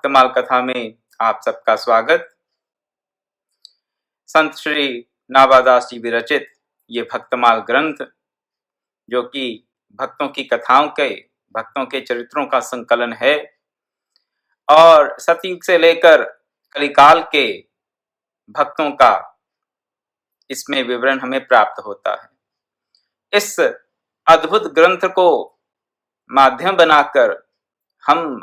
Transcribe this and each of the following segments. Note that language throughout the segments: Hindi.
भक्तमाल कथा में आप सबका स्वागत। संत श्री नाभादास जी विरचित ये भक्तमाल ग्रंथ, जो कि भक्तों की कथाओं के, भक्तों के चरित्रों का संकलन है और सतयुग से लेकर कलिकाल के भक्तों का इसमें विवरण हमें प्राप्त होता है। इस अद्भुत ग्रंथ को माध्यम बनाकर हम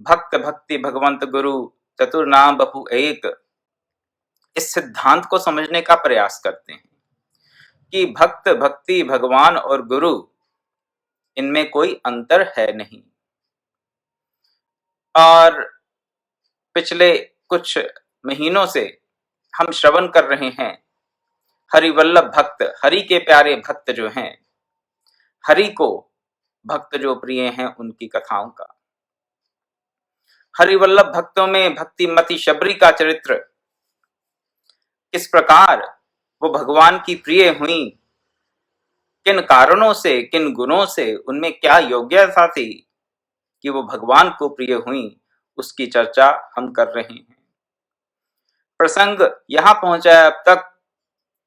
भक्त भक्ति भगवंत गुरु चतुर्नाम बपु एक, इस सिद्धांत को समझने का प्रयास करते हैं कि भक्त भक्ति भगवान और गुरु, इनमें कोई अंतर है नहीं। और पिछले कुछ महीनों से हम श्रवण कर रहे हैं हरिवल्लभ भक्त, हरि के प्यारे भक्त जो हैं, हरि को भक्त जो प्रिय हैं, उनकी कथाओं का। हरिवल्लभ भक्तों में भक्तिमती शबरी का चरित्र, किस प्रकार वो भगवान की प्रिय हुई, किन कारणों से, किन गुणों से, उनमें क्या योग्यता थी कि वो भगवान को प्रिय हुई, उसकी चर्चा हम कर रहे हैं। प्रसंग यहां पहुंचा अब तक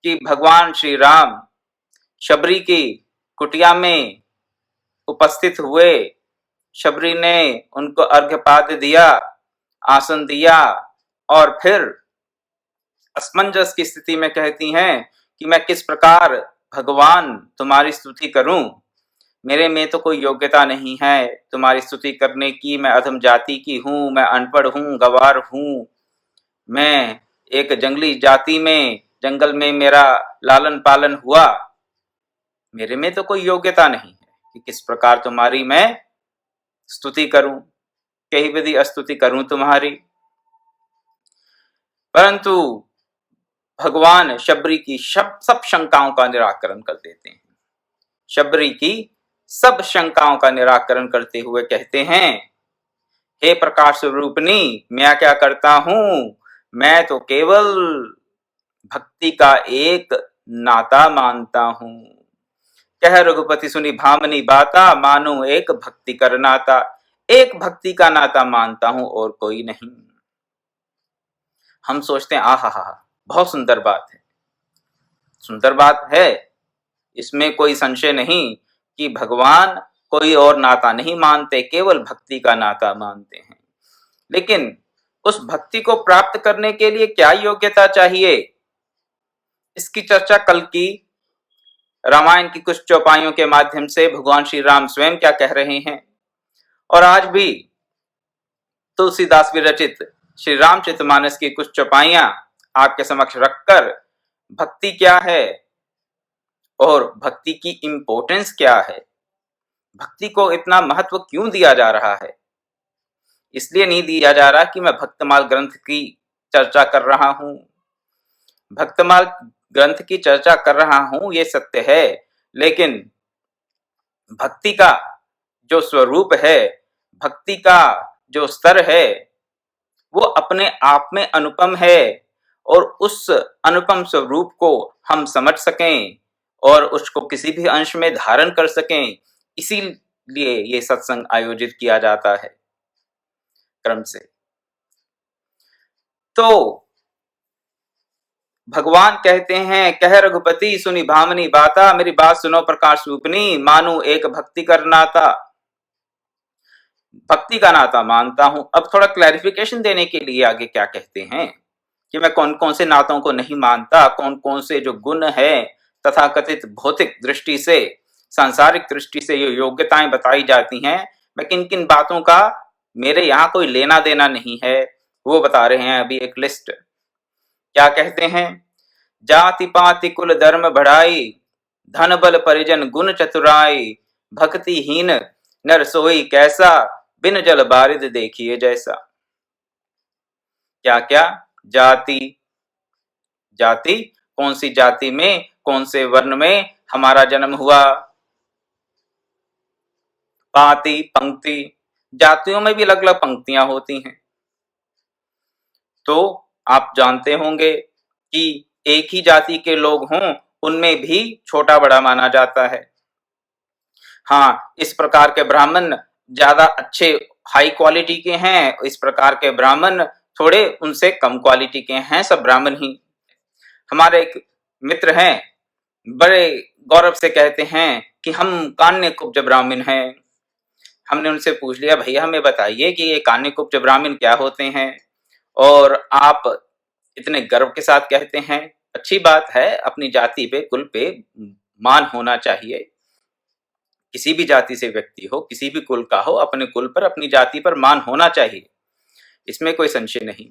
कि भगवान श्री राम शबरी की कुटिया में उपस्थित हुए। शबरी ने उनको अर्घ्यपाद्य दिया, आसन दिया और फिर असमंजस की स्थिति में कहती हैं कि मैं किस प्रकार भगवान तुम्हारी स्तुति करूं, मेरे में तो कोई योग्यता नहीं है तुम्हारी स्तुति करने की। मैं अधम जाति की हूं, मैं अनपढ़ हूं, गवार हूं, मैं एक जंगली जाति में, जंगल में मेरा लालन पालन हुआ, मेरे में तो कोई योग्यता नहीं है कि किस प्रकार तुम्हारी मैं स्तुति करूं, कई विधि स्तुति करूं तुम्हारी। परंतु भगवान शबरी की सब शंकाओं का निराकरण कर देते हैं। शबरी की सब शंकाओं का निराकरण करते हुए कहते हैं, हे प्रकाश स्वरूपनी, मैं क्या करता हूं, मैं तो केवल भक्ति का एक नाता मानता हूं। कह रघुपति सुनी भामनी बाता, मानो एक भक्ति कर नाता। एक भक्ति का नाता मानता हूं और कोई नहीं। हम सोचते हैं आहा हा, बहुत सुंदर बात है, सुंदर बात है, इसमें कोई संशय नहीं कि भगवान कोई और नाता नहीं मानते, केवल भक्ति का नाता मानते हैं। लेकिन उस भक्ति को प्राप्त करने के लिए क्या योग्यता चाहिए, इसकी चर्चा कल की रामायण की कुछ चौपाइयों के माध्यम से भगवान श्री राम स्वयं क्या कह रहे हैं, और आज भी तुलसीदास विरचित श्री रामचरितमानस की कुछ चौपाइयां आपके समक्ष रखकर भक्ति क्या है और भक्ति की इंपॉर्टेंस क्या है, भक्ति को इतना महत्व क्यों दिया जा रहा है। इसलिए नहीं दिया जा रहा कि मैं भक्तमाल ग्रंथ की चर्चा कर रहा हूं, भक्तमाल ग्रंथ की चर्चा कर रहा हूं, ये सत्य है, लेकिन भक्ति का जो स्वरूप है, भक्ति का जो स्तर है, वो अपने आप में अनुपम है, और उस अनुपम स्वरूप को हम समझ सकें और उसको किसी भी अंश में धारण कर सकें, इसीलिए ये सत्संग आयोजित किया जाता है क्रम से। तो भगवान कहते हैं, कह रघुपति सुनी भामनी बाता, मेरी बात सुनो प्रकाश स्वरूपनी, मानू एक भक्ति कर नाता, भक्ति का नाता मानता हूं। अब थोड़ा क्लैरिफिकेशन देने के लिए आगे क्या कहते हैं कि मैं कौन कौन से नातों को नहीं मानता, कौन कौन से जो गुण है तथा कथित भौतिक दृष्टि से, सांसारिक दृष्टि से ये योग्यताएं बताई जाती हैं, मैं किन किन बातों का मेरे यहाँ कोई लेना देना नहीं है, वो बता रहे हैं अभी एक लिस्ट। क्या कहते हैं, जाति पाति कुल धर्म बढ़ाई, धन बल परिजन गुण चतुराई, भक्तिहीन नर सोई कैसा, बिन जल बारिद देखिए जैसा। क्या क्या, जाति, जाति कौन सी जाति में, कौन से वर्ण में हमारा जन्म हुआ, पाति पंक्ति, जातियों में भी अलग अलग पंक्तियां होती हैं। तो आप जानते होंगे कि एक ही जाति के लोग हों, उनमें भी छोटा बड़ा माना जाता है। हाँ, इस प्रकार के ब्राह्मण ज्यादा अच्छे हाई क्वालिटी के हैं, इस प्रकार के ब्राह्मण थोड़े उनसे कम क्वालिटी के हैं, सब ब्राह्मण ही। हमारे एक मित्र हैं, बड़े गौरव से कहते हैं कि हम कान्य कुब्ज ब्राह्मण हैं। हमने उनसे पूछ लिया, भैया हमें बताइए कि ये कान्य कुब्ज ब्राह्मण क्या होते हैं, और आप इतने गर्व के साथ कहते हैं। अच्छी बात है, अपनी जाति पे, कुल पे मान होना चाहिए। किसी भी जाति से व्यक्ति हो, किसी भी कुल का हो, अपने कुल पर, अपनी जाति पर मान होना चाहिए, इसमें कोई संशय नहीं।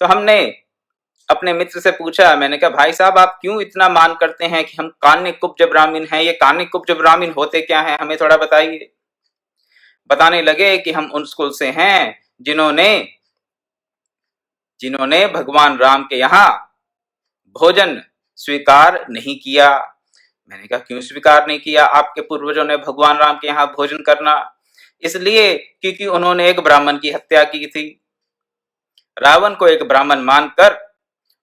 तो हमने अपने मित्र से पूछा, मैंने कहा भाई साहब आप क्यों इतना मान करते हैं कि हम कान्य कुब्ज ब्राह्मण हैं, ये कान्य कुब्ज ब्राह्मण होते क्या हैं, हमें थोड़ा बताइए। बताने लगे कि हम उन स्कूल से हैं जिन्होंने भगवान राम के यहाँ भोजन स्वीकार नहीं किया। मैंने कहा क्यों स्वीकार नहीं किया आपके पूर्वजों ने भगवान राम के यहाँ भोजन करना? इसलिए क्योंकि उन्होंने एक ब्राह्मण की हत्या की थी। रावण को एक ब्राह्मण मानकर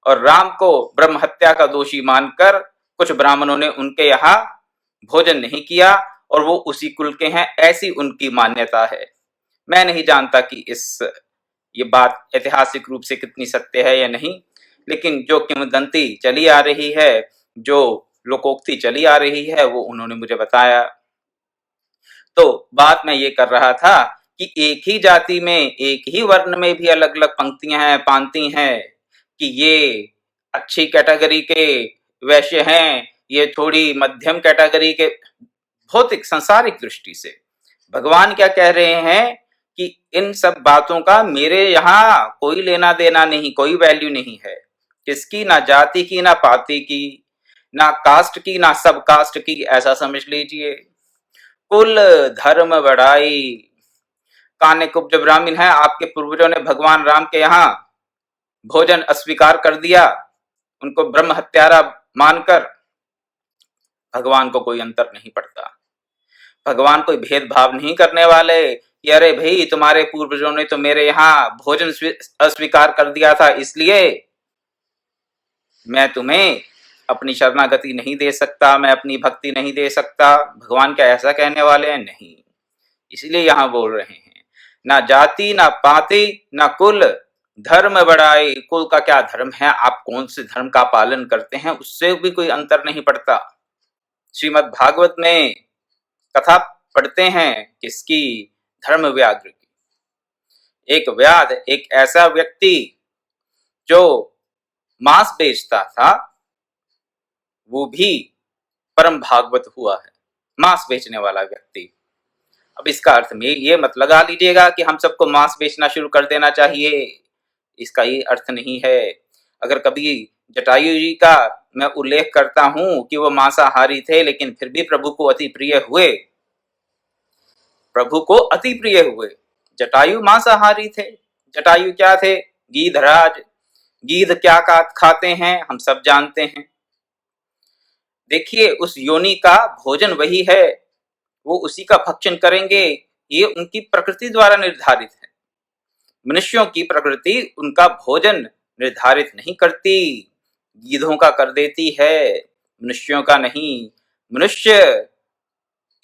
और राम को ब्रह्म हत्या का दोषी मानकर कुछ ब्राह्मणों ने उनके यहाँ भोजन नहीं किया, और वो उसी कुल के हैं, ऐसी उनकी मान्यता है। मैं नहीं जानता कि ये बात ऐतिहासिक रूप से कितनी सत्य है या नहीं, लेकिन जो किंवदंती चली आ रही है, जो लोकोक्ति चली आ रही है, वो उन्होंने मुझे बताया। तो बात मैं ये कर रहा था कि एक ही जाति में, एक ही वर्ण में भी अलग अलग पंक्तियां हैं, पांति हैं, कि ये अच्छी कैटेगरी के वैश्य हैं, ये थोड़ी मध्यम कैटेगरी के। भौतिक सांसारिक दृष्टि से भगवान क्या कह रहे हैं कि इन सब बातों का मेरे यहाँ कोई लेना देना नहीं, कोई वैल्यू नहीं है। किसकी? ना जाति की, ना पाति की, ना कास्ट की, ना सब कास्ट की, ऐसा समझ लीजिए। कुल धर्म बढ़ाई। कान्य कुब्ज ब्राह्मण है, आपके पूर्वजों ने भगवान राम के यहाँ भोजन अस्वीकार कर दिया, उनको ब्रह्म हत्यारा मानकर। भगवान को कोई अंतर नहीं पड़ता, भगवान कोई भेदभाव नहीं करने वाले कि अरे भाई तुम्हारे पूर्वजों ने तो मेरे यहाँ भोजन अस्वीकार कर दिया था, इसलिए मैं तुम्हें अपनी शरणागति नहीं दे सकता, मैं अपनी भक्ति नहीं दे सकता। भगवान क्या ऐसा कहने वाले हैं? नहीं। इसलिए यहाँ बोल रहे हैं, ना जाति, ना पाति, ना कुल, धर्म बढ़ाई। कुल का क्या धर्म है, आप कौन से धर्म का पालन करते हैं, उससे भी कोई अंतर नहीं पड़ता। श्रीमद् भागवत में कथा पढ़ते हैं किसकी? धर्म व्याघ्र की। एक व्याध, एक ऐसा व्यक्ति जो मांस बेचता था, वो भी परम भागवत हुआ है, मांस बेचने वाला व्यक्ति। अब इसका अर्थ में ये मत लगा लीजिएगा कि हम सबको मांस बेचना शुरू कर देना चाहिए, इसका ये अर्थ नहीं है। अगर कभी जटायु जी का मैं उल्लेख करता हूं कि वो मांसाहारी थे, लेकिन फिर भी प्रभु को अति प्रिय हुए, प्रभु को अति प्रिय हुए। जटायु मांसाहारी थे। जटायु क्या थे? गीधराज। गीध क्या खाते हैं हम सब जानते हैं। देखिए, उस योनि का भोजन वही है, वो उसी का भक्षण करेंगे, ये उनकी प्रकृति द्वारा निर्धारित है। मनुष्यों की प्रकृति उनका भोजन निर्धारित नहीं करती, गीधों का कर देती है, मनुष्यों का नहीं। मनुष्य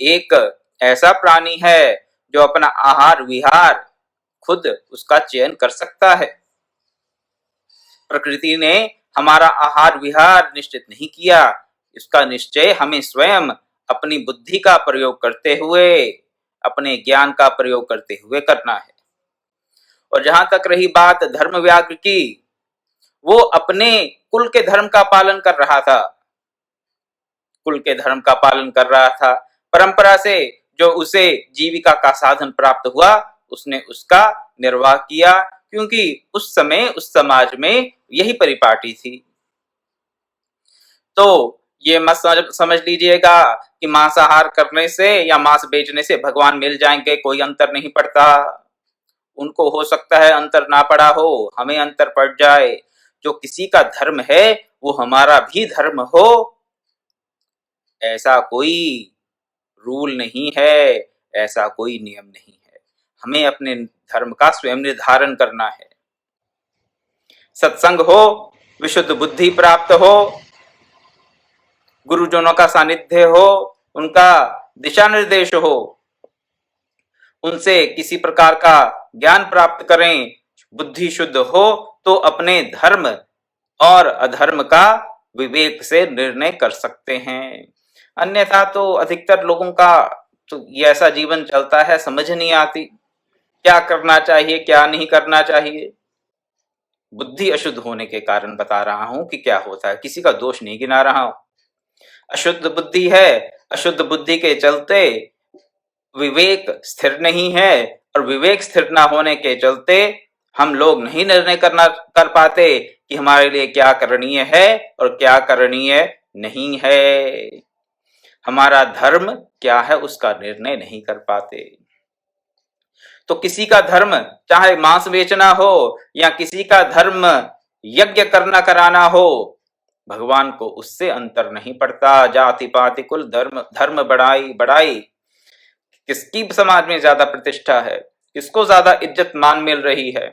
एक ऐसा प्राणी है जो अपना आहार विहार खुद उसका चयन कर सकता है। प्रकृति ने हमारा आहार विहार निश्चित नहीं किया, इसका निश्चय हमें स्वयं अपनी बुद्धि का प्रयोग करते हुए, अपने ज्ञान का प्रयोग करते हुए करना है। और जहां तक रही बात धर्म व्याघ्र की, वो अपने कुल के धर्म का पालन कर रहा था, कुल के धर्म का पालन कर रहा था। परंपरा से जो उसे जीविका का साधन प्राप्त हुआ, उसने उसका निर्वाह किया, क्योंकि उस समय उस समाज में यही परिपाटी थी। तो ये मत समझ लीजिएगा कि मांसाहार करने से या मांस बेचने से भगवान मिल जाएंगे, कोई अंतर नहीं पड़ता। उनको हो सकता है अंतर ना पड़ा हो, हमें अंतर पड़ जाए। जो किसी का धर्म है वो हमारा भी धर्म हो, ऐसा कोई रूल नहीं है, ऐसा कोई नियम नहीं है। हमें अपने धर्म का स्वयं निर्धारण करना है। सत्संग हो, विशुद्ध बुद्धि प्राप्त हो, गुरुजनों का सानिध्य हो, उनका दिशा निर्देश हो, उनसे किसी प्रकार का ज्ञान प्राप्त करें, बुद्धि शुद्ध हो तो अपने धर्म और अधर्म का विवेक से निर्णय कर सकते हैं। अन्यथा तो अधिकतर लोगों का तो ये ऐसा जीवन चलता है, समझ नहीं आती क्या करना चाहिए क्या नहीं करना चाहिए। बुद्धि अशुद्ध होने के कारण बता रहा हूं कि क्या होता है, किसी का दोष नहीं गिना रहा हूं। अशुद्ध बुद्धि है, अशुद्ध बुद्धि के चलते विवेक स्थिर नहीं है, और विवेक स्थिर ना होने के चलते हम लोग नहीं निर्णय कर पाते कि हमारे लिए क्या करणीय है और क्या करणीय नहीं है। हमारा धर्म क्या है उसका निर्णय नहीं कर पाते। तो किसी का धर्म चाहे मांस बेचना हो या किसी का धर्म यज्ञ करना कराना हो, भगवान को उससे अंतर नहीं पड़ता। जाति पाति कुल धर्म धर्म बढ़ाई बढ़ाई, किसकी समाज में ज्यादा प्रतिष्ठा है, किसको ज्यादा इज्जत मान मिल रही है,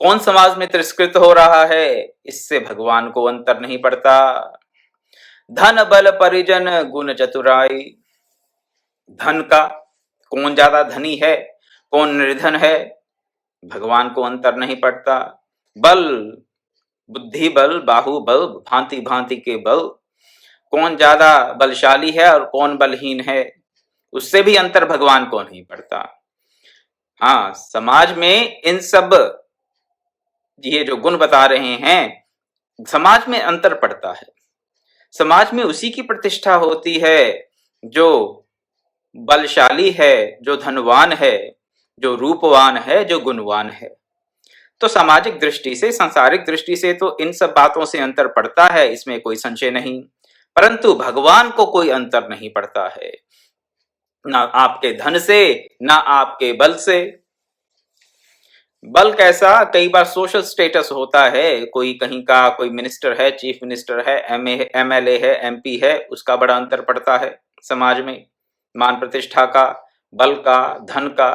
कौन समाज में तिरस्कृत हो रहा है, इससे भगवान को अंतर नहीं पड़ता। धन बल परिजन गुण चतुराई, धन का कौन ज्यादा धनी है कौन निर्धन है, भगवान को अंतर नहीं पड़ता। बल, बुद्धि बल, बाहुबल, भांति भांति के बल, कौन ज्यादा बलशाली है और कौन बलहीन है, उससे भी अंतर भगवान को नहीं पड़ता। हाँ, समाज में इन सब ये जो गुण बता रहे हैं, समाज में अंतर पड़ता है। समाज में उसी की प्रतिष्ठा होती है जो बलशाली है, जो धनवान है, जो रूपवान है, जो गुणवान है। तो सामाजिक दृष्टि से, सांसारिक दृष्टि से तो इन सब बातों से अंतर पड़ता है, इसमें कोई संशय नहीं। परंतु भगवान को कोई अंतर नहीं पड़ता है, ना आपके धन से ना आपके बल से। बल कैसा, कई बार सोशल स्टेटस होता है, कोई कहीं का कोई मिनिस्टर है, चीफ मिनिस्टर है, एमएलए है, एमपी है, उसका बड़ा अंतर पड़ता है समाज में, मान प्रतिष्ठा का, बल का, धन का।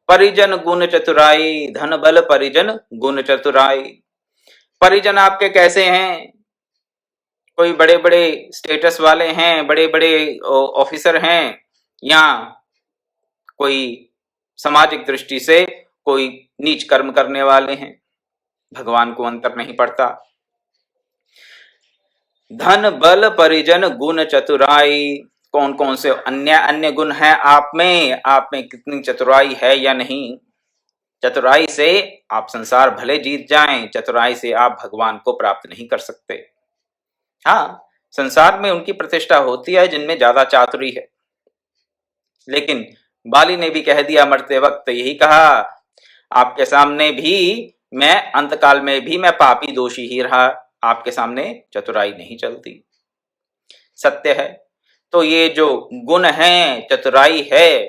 परिजन गुण चतुराई, धन बल परिजन गुण चतुराई। परिजन आपके कैसे हैं, कोई बड़े बड़े स्टेटस वाले हैं, बड़े बड़े ऑफिसर हैं, या कोई सामाजिक दृष्टि से कोई नीच कर्म करने वाले हैं, भगवान को अंतर नहीं पड़ता। धन बल परिजन गुण चतुराई, कौन कौन से अन्य अन्य गुण हैं आप में कितनी चतुराई है या नहीं। चतुराई से आप संसार भले जीत जाएं, चतुराई से आप भगवान को प्राप्त नहीं कर सकते। हाँ, संसार में उनकी प्रतिष्ठा होती है जिनमें ज्यादा चातुरी है, लेकिन बाली ने भी कह दिया मरते वक्त, यही कहा, आपके सामने भी मैं अंतकाल में भी मैं पापी दोषी ही रहा, आपके सामने चतुराई नहीं चलती। सत्य है। तो ये जो गुण है, चतुराई है,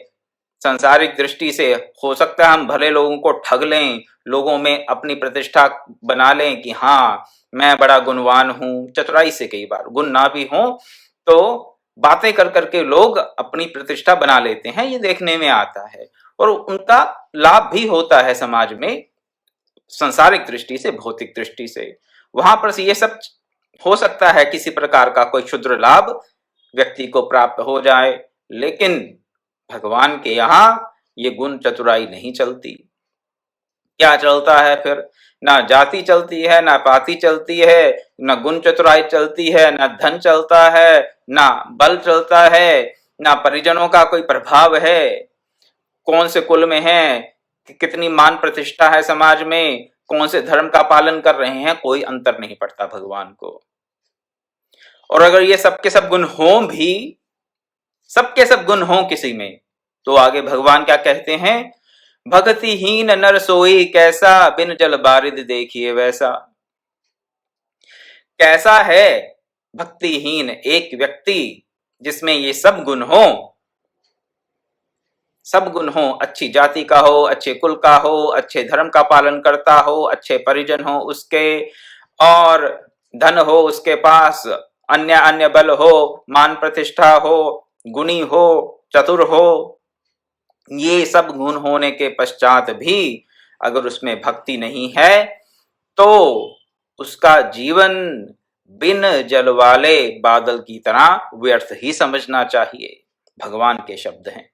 संसारिक दृष्टि से हो सकता है हम भले लोगों को ठग लें, लोगों में अपनी प्रतिष्ठा बना लें कि हाँ मैं बड़ा गुणवान हूं। चतुराई से कई बार गुण ना भी हो तो बातें कर करके लोग अपनी प्रतिष्ठा बना लेते हैं, ये देखने में आता है, और उनका लाभ भी होता है समाज में, संसारिक दृष्टि से, भौतिक दृष्टि से। वहां पर ये सब हो सकता है किसी प्रकार का कोई क्षुद्र लाभ व्यक्ति को प्राप्त हो जाए, लेकिन भगवान के यहां ये गुण चतुराई नहीं चलती। क्या चलता है फिर, ना जाति चलती है, ना पाति चलती है, ना गुण चतुराई चलती है, ना धन चलता है, ना बल चलता है, ना परिजनों का कोई प्रभाव है, कौन से कुल में है, कितनी मान प्रतिष्ठा है समाज में, कौन से धर्म का पालन कर रहे हैं, कोई अंतर नहीं पड़ता भगवान को। और अगर ये सबके सब गुण हों भी, सबके सब गुण हों किसी में, तो आगे भगवान क्या कहते हैं, भक्तिहीन नर सोई कैसा, बिन जल बारिद देखिए वैसा। कैसा है भक्तिहीन एक व्यक्ति जिसमें ये सब गुण हो, सब गुण हो, अच्छी जाति का हो, अच्छे कुल का हो, अच्छे धर्म का पालन करता हो, अच्छे परिजन हो उसके, और धन हो उसके पास, अन्य अन्य बल हो, मान प्रतिष्ठा हो, गुणी हो, चतुर हो, ये सब गुण होने के पश्चात भी अगर उसमें भक्ति नहीं है तो उसका जीवन बिन जल वाले बादल की तरह व्यर्थ ही समझना चाहिए। भगवान के शब्द हैं।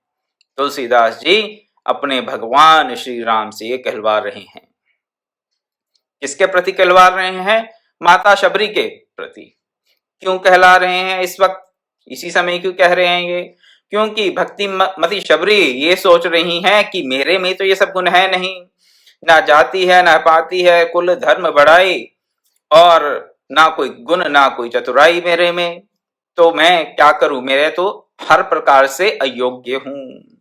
तुलसीदास जी अपने भगवान श्री राम से ये कहलवा रहे हैं। किसके प्रति कहलवा रहे हैं? माता शबरी के प्रति। क्यों कहला रहे हैं इस वक्त, इसी समय क्यों कह रहे हैं ये? क्योंकि भक्ति मती शबरी ये सोच रही हैं कि मेरे में तो ये सब गुण है नहीं, ना जाति है, ना पाति है, कुल धर्म बढ़ाई, और ना कोई गुण, ना कोई चतुराई मेरे में, तो मैं क्या करूं, मेरे तो हर प्रकार से अयोग्य हूं।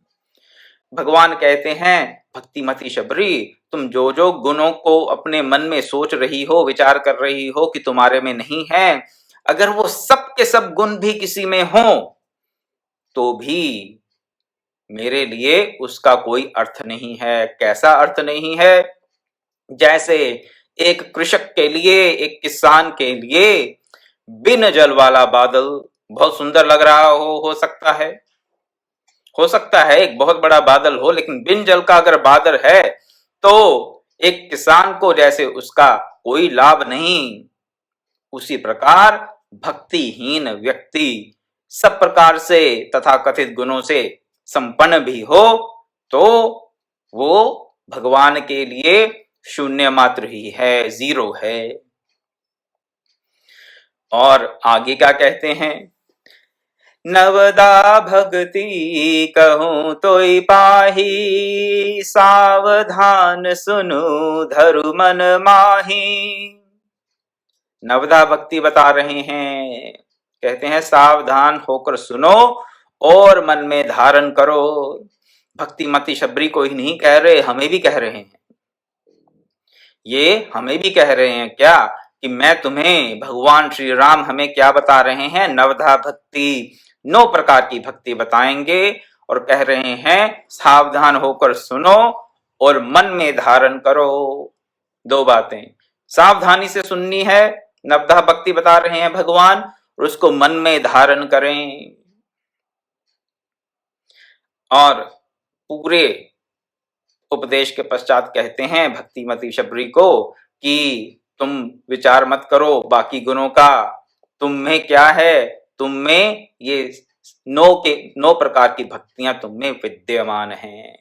भगवान कहते हैं, भक्तिमती शबरी, तुम जो जो गुणों को अपने मन में सोच रही हो, विचार कर रही हो कि तुम्हारे में नहीं है, अगर वो सब के सब गुण भी किसी में हो तो भी मेरे लिए उसका कोई अर्थ नहीं है। कैसा अर्थ नहीं है? जैसे एक कृषक के लिए, एक किसान के लिए बिन जल वाला बादल बहुत सुंदर लग रहा हो सकता है एक बहुत बड़ा बादल हो, लेकिन बिन जल का अगर बादल है तो एक किसान को जैसे उसका कोई लाभ नहीं, उसी प्रकार भक्तिहीन व्यक्ति सब प्रकार से तथाकथित गुणों से संपन्न भी हो तो वो भगवान के लिए शून्य मात्र ही है, जीरो है। और आगे क्या कहते हैं? नवदा भक्ति कहूं तोई पाही, सावधान सुनु धरु मन माही। नवदा भक्ति बता रहे हैं, कहते हैं सावधान होकर सुनो और मन में धारण करो। भक्तिमती शबरी को ही नहीं कह रहे, हमें भी कह रहे हैं। ये हमें भी कह रहे हैं क्या कि मैं तुम्हें, भगवान श्री राम हमें क्या बता रहे हैं? नवधा भक्ति, 9 प्रकार की भक्ति बताएंगे और कह रहे हैं सावधान होकर सुनो और मन में धारण करो। 2 बातें सावधानी से सुननी है, नवधा भक्ति बता रहे हैं भगवान, और उसको मन में धारण करें। और पूरे उपदेश के पश्चात कहते हैं भक्तिमती शबरी को कि तुम विचार मत करो बाकी गुणों का, तुम में क्या है, तुम में ये 9 प्रकार की भक्तियां तुम में विद्यमान हैं।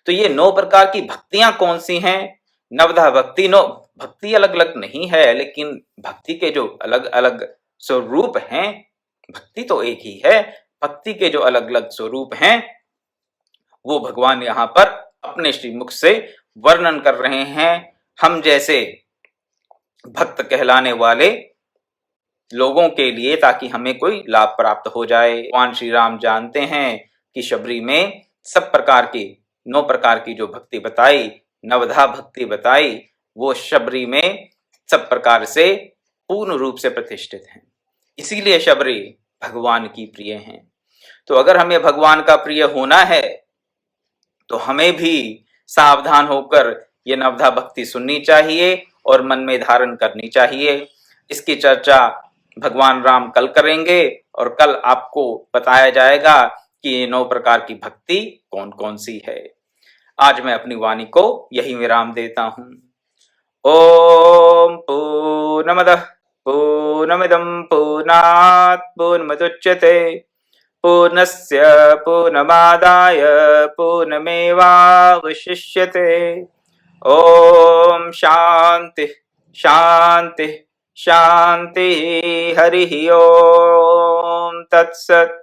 तो ये 9 प्रकार की भक्तियां कौन सी हैं? नवधा भक्ति, 9 भक्ति अलग अलग नहीं है, लेकिन भक्ति के जो अलग अलग स्वरूप हैं, भक्ति तो एक ही है, भक्ति के जो अलग अलग स्वरूप हैं वो भगवान यहाँ पर अपने श्रीमुख से वर्णन कर रहे हैं। हम जैसे भक्त कहलाने वाले लोगों के लिए, ताकि हमें कोई लाभ प्राप्त हो जाए। भगवान श्री राम जानते हैं कि शबरी में सब प्रकार की 9 प्रकार की जो भक्ति बताई, नवधा भक्ति बताई, वो शबरी में सब प्रकार से पूर्ण रूप से प्रतिष्ठित हैं। इसीलिए शबरी भगवान की प्रिय हैं। तो अगर हमें भगवान का प्रिय होना है तो हमें भी सावधान होकर ये नवधा भक्ति सुननी चाहिए और मन में धारण करनी चाहिए। इसकी चर्चा भगवान राम कल करेंगे और कल आपको बताया जाएगा कि ये 9 प्रकार की भक्ति कौन कौन सी है। आज मैं अपनी वाणी को यही विराम देता हूं। ओम पूर्णमदः पूर्णमिदं पूर्णात् पूर्णमुदच्यते पूर्णस्य पूर्णमादाय पूर्णमेवावशिष्यते। ओम शांति शांति शांति। हरि ओम तत्सत्।